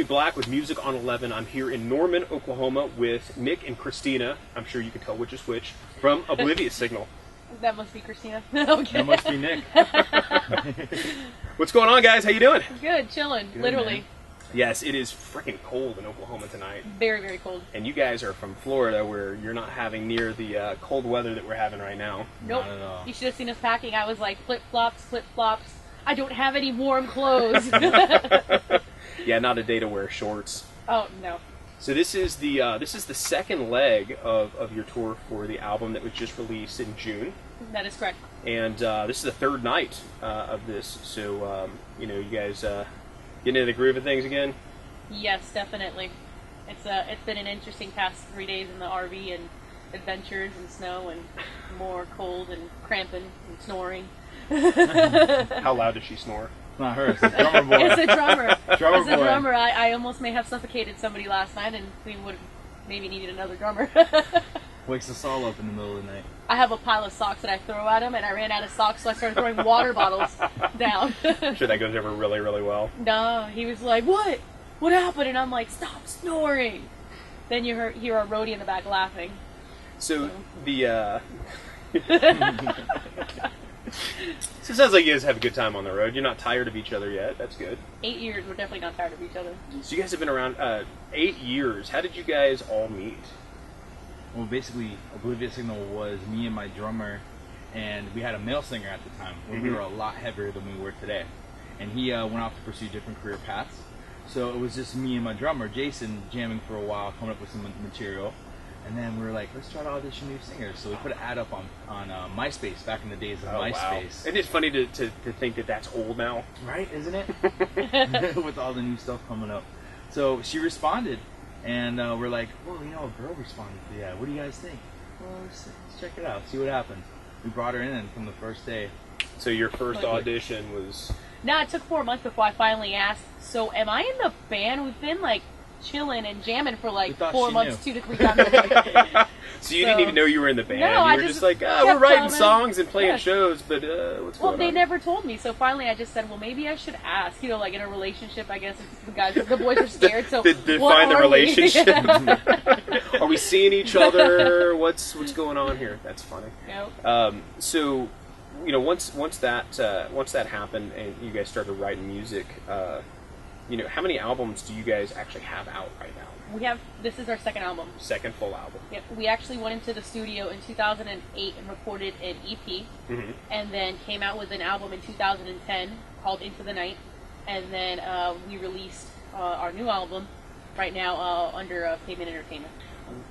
Jimmy Black with Music on 11. I'm here in Norman, Oklahoma with Nick and Christina. I'm sure you can tell which is which, from Oblivious Signal. That must be Christina. Okay. That must be Nick. What's going on, guys? How you doing? Good, chilling, Good, literally. man. Yes, it is freaking cold in Oklahoma tonight. Very, very cold. And you guys are from Florida, where you're not having near the cold weather that we're having right now. Nope. Not at all. You should have seen us packing. I was like, flip-flops, flip-flops. I don't have any warm clothes. Yeah, not a day to wear shorts. Oh, no. So this is the second leg of your tour for the album that was just released in June. That is correct. And this is the third night of this. So, you guys getting into the groove of things again? Yes, definitely. It's been an interesting past 3 days in the RV and adventures and snow and more cold and cramping and snoring. How loud does she snore? It's not her, it's the drummer boy. It's a drummer. Drummer As a boy. drummer, I almost may have suffocated somebody last night, and we would have maybe needed another drummer. Wakes us all up in the middle of the night. I have a pile of socks that I throw at him, and I ran out of socks, so I started throwing water bottles down. I'm sure that goes over really, really well. No, he was like, "What? What happened?" And I'm like, "Stop snoring." Then you hear our roadie in the back laughing. So So it sounds like you guys have a good time on the road. You're not tired of each other yet. That's good. 8 years, we're definitely not tired of each other. So you guys have been around 8 years. How did you guys all meet? Well, basically, Oblivious Signal was me and my drummer, and we had a male singer at the time. We were a lot heavier than we were today. And he went off to pursue different career paths. So it was just me and my drummer, Jason, jamming for a while, coming up with some material. And then we were like, let's try to audition new singers. So we put an ad up on MySpace back in the days of MySpace. Wow. Isn't it funny to think that that's old now? Right, isn't it? With all the new stuff coming up. So she responded, and we're like, well, a girl responded to that. What do you guys think? Well, let's check it out, see what happens. We brought her in, and from the first day. So your first audition was... No, it took 4 months before I finally asked, "So am I in the band?" We've been like chilling and jamming for like 4 months, 2 to 3 times a week. So you didn't even know you were in the band. No, you were just like, we're writing songs and playing shows, but what's going on? Well, they never told me, so finally I just said, well, maybe I should ask. Like in a relationship, I guess the boys are scared. So define the relationship. Are we seeing each other? What's going on here? That's funny. Nope. So, once that happened and you guys started writing music, how many albums do you guys actually have out right now? This is our second album. Second full album. Yep. We actually went into the studio in 2008 and recorded an EP, and then came out with an album in 2010 called Into the Night, and then we released our new album right now under Pavement Entertainment.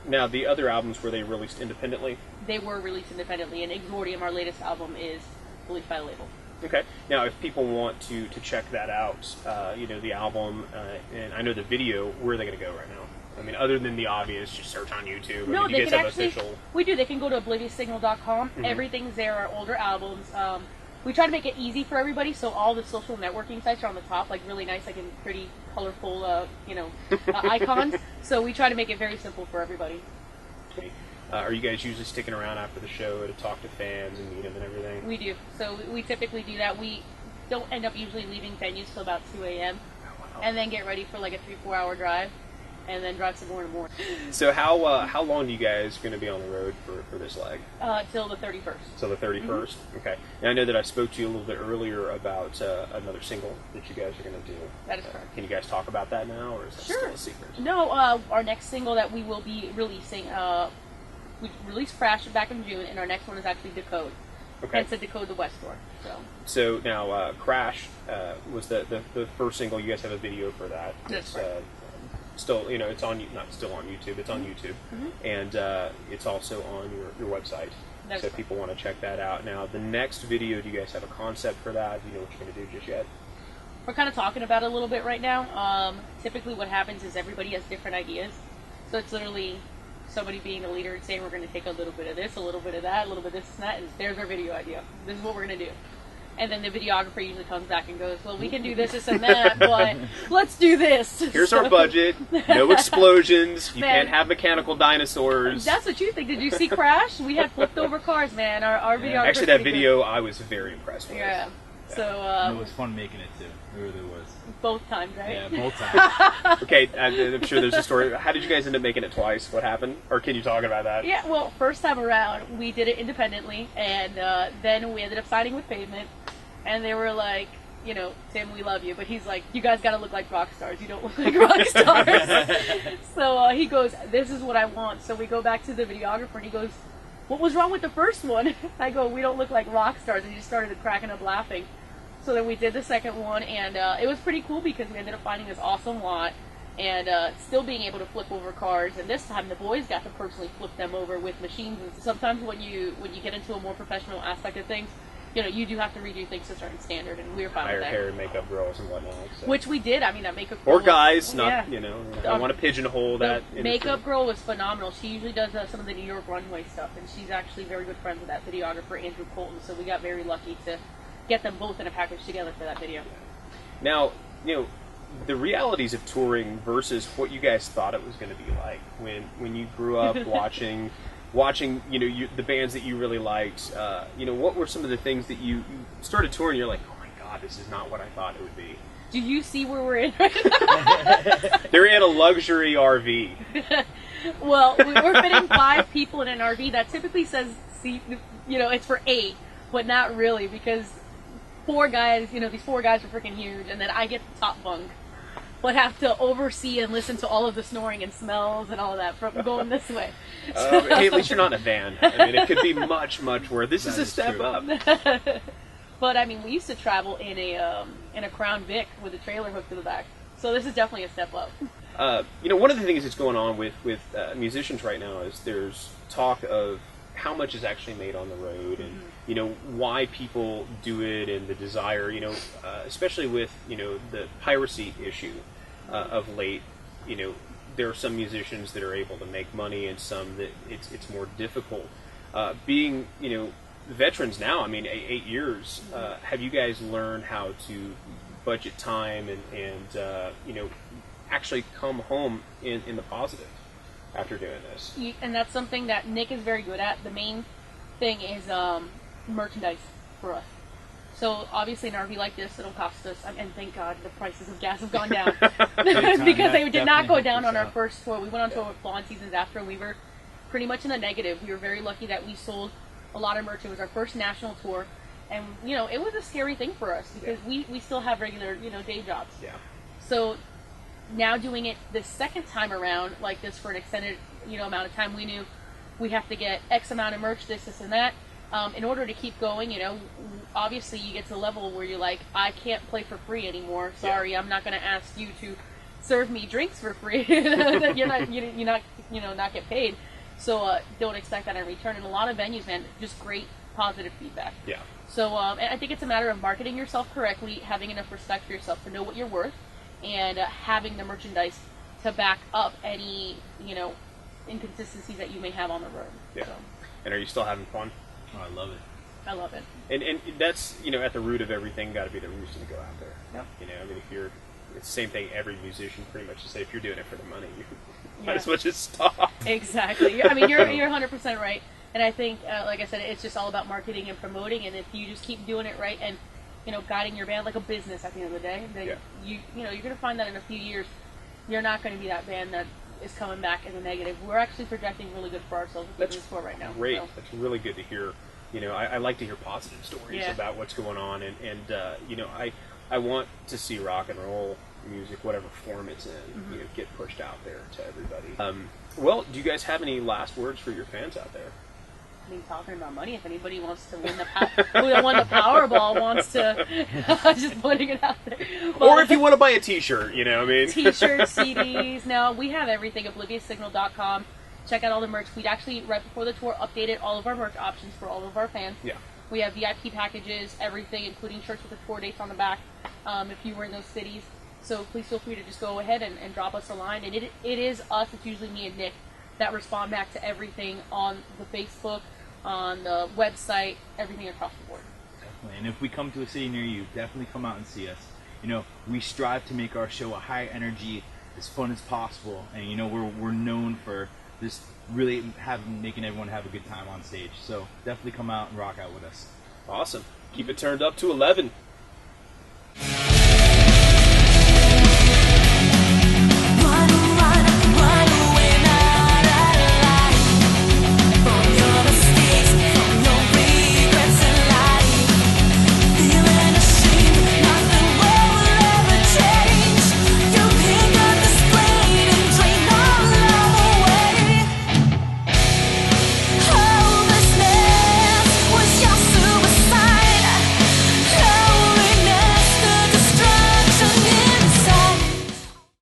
Now, the other albums, were they released independently? They were released independently, and Exordium, our latest album, is released by a label. Okay. Now, if people want to check that out, the album, and I know the video, where are they going to go right now? I mean, other than the obvious, just search on YouTube. No, you guys have official... We do. They can go to oblivioussignal.com. Everything's there, our older albums. We try to make it easy for everybody, so all the social networking sites are on the top, like really nice, like in pretty colorful, icons. So we try to make it very simple for everybody. Okay. Are you guys usually sticking around after the show to talk to fans and meet them and everything? We do. So we typically do that. We don't end up usually leaving venues till about 2 a.m. Oh, wow. And then get ready for like a 3-4 hour drive, and then drive some more and more. So how long do you guys going to be on the road for this leg? Till the 31st. Till the 31st? Okay. Now, I know that I spoke to you a little bit earlier about another single that you guys are going to do. That is correct. Can you guys talk about that now, or is that still a secret? No, our next single that we will be releasing, we released Crash back in June, and our next one is actually Decode. Okay. Hence the Decode the West tour. So now, Crash was the first single. You guys have a video for that. That's right. right. Still, it's on, not still on YouTube, it's on YouTube. And it's also on your website. That's so right. People want to check that out. Now, the next video, do you guys have a concept for that? Do you know what you're going to do just yet? We're kind of talking about it a little bit right now. Typically what happens is everybody has different ideas. So it's literally somebody being the leader and saying, we're going to take a little bit of this, a little bit of that, a little bit of this and that, and there's our video idea. This is what we're going to do. And then the videographer usually comes back and goes, well, we can do this and that, but let's do this. Here's our budget. No explosions. You can't have mechanical dinosaurs. That's what you think. Did you see Crash? We had flipped over cars, man. Our videographer. Actually, that video I was very impressed with. Yeah. So it was fun making it too. It really was. Both times, right? Yeah, both times. Okay, I'm sure there's a story. How did you guys end up making it twice? What happened? Or can you talk about that? Yeah, well, first time around, we did it independently, and then we ended up signing with Pavement, and they were like, you know, Tim, we love you, but he's like, you guys gotta look like rock stars. You don't look like rock stars. So he goes, this is what I want. So we go back to the videographer, and he goes, what was wrong with the first one? I go, we don't look like rock stars, and he just started cracking up laughing. So then we did the second one, and it was pretty cool because we ended up finding this awesome lot, and still being able to flip over cars. And this time the boys got to personally flip them over with machines. And sometimes when you get into a more professional aspect of things, you know, you do have to redo things to a certain standard, and we were fine with Hire that. hair and makeup girls and whatnot. So. Which we did. I mean, that makeup girl Or was- guys, not, yeah. you know, I don't want to pigeonhole that. The makeup girl was phenomenal. She usually does some of the New York runway stuff, and she's actually very good friends with that videographer, Andrew Colton. So we got very lucky to get them both in a package together for that video. Now, you know, the realities of touring versus what you guys thought it was going to be like when you grew up watching, you know, the bands that you really liked. You know, what were some of the things that you started touring? You're like, oh my god, this is not what I thought it would be. Do you see where we're in right now? They're in a luxury RV. Well, we're fitting 5 people in an RV that typically says, seat, you know, it's for 8, but not really, because 4 guys, you know, these 4 guys are freaking huge, and then I get the top bunk, but have to oversee and listen to all of the snoring and smells and all of that from going this way. Hey, at least you're not in a van. I mean, it could be much, much worse. This is a step true. up. But I mean, we used to travel in a Crown Vic with a trailer hooked to the back, so this is definitely a step up. You know, one of the things that's going on with musicians right now is there's talk of how much is actually made on the road, and you know why people do it, and the desire. You know, especially with the piracy issue of late. You know, there are some musicians that are able to make money, and some that it's more difficult. Being veterans now, I mean, 8 years. Have you guys learned how to budget time and actually come home in the positive after doing this? And that's something that Nick is very good at. The main thing is merchandise for us. So obviously an RV like this, it'll cost us, and thank God the prices of gas have gone down, because they did not go down on our first tour. We went on tour with Blonde Seasons after, and we were pretty much in the negative. We were very lucky that we sold a lot of merch. It was our first national tour, and it was a scary thing for us because we still have regular day jobs. Yeah. So now doing it the second time around like this for an extended amount of time, we knew we have to get X amount of merch, this and that, in order to keep going. Obviously you get to a level where you're like, I can't play for free anymore. Sorry, I'm not going to ask you to serve me drinks for free. you're not get paid. So don't expect that in return. And a lot of venues, man, just great positive feedback. Yeah. So and I think it's a matter of marketing yourself correctly, having enough respect for yourself to know what you're worth, and having the merchandise to back up any inconsistencies that you may have on the road. Yeah. So, And are you still having fun? Oh, I love it. I love it. And that's at the root of everything. Got to be the reason to go out there. Yep. I mean, if you're, it's the same thing every musician pretty much to say. If you're doing it for the money, you might Yeah. as well just stop. Exactly. I mean, you're 100% right. And I think, like I said, it's just all about marketing and promoting. And if you just keep doing it right and guiding your band like a business at the end of the day, then you're going to find that in a few years, you're not going to be that band that is coming back in the negative. We're actually projecting really good for ourselves with this tour right now. Great. So. That's really good to hear. I like to hear positive stories about what's going on, and I want to see rock and roll music, whatever form it's in, get pushed out there to everybody. Well, do you guys have any last words for your fans out there? I mean, talking about money, if anybody wants to win who won the Powerball wants to, just putting it out there. But, Or if you want to buy a T-shirt, I mean. T-shirts, CDs. No, we have everything. ObliviousSignal.com. Check out all the merch. We'd actually, right before the tour, updated all of our merch options for all of our fans. Yeah. We have VIP packages, everything, including shirts with the tour dates on the back, if you were in those cities. So please feel free to just go ahead and drop us a line. And it is us, it's usually me and Nick, that respond back to everything on the Facebook, on the website, everything across the board. Definitely. And if we come to a city near you, definitely come out and see us. We strive to make our show a high energy, as fun as possible, and we're known for just really making everyone have a good time on stage. So definitely come out and rock out with us. Awesome. Keep it turned up to 11.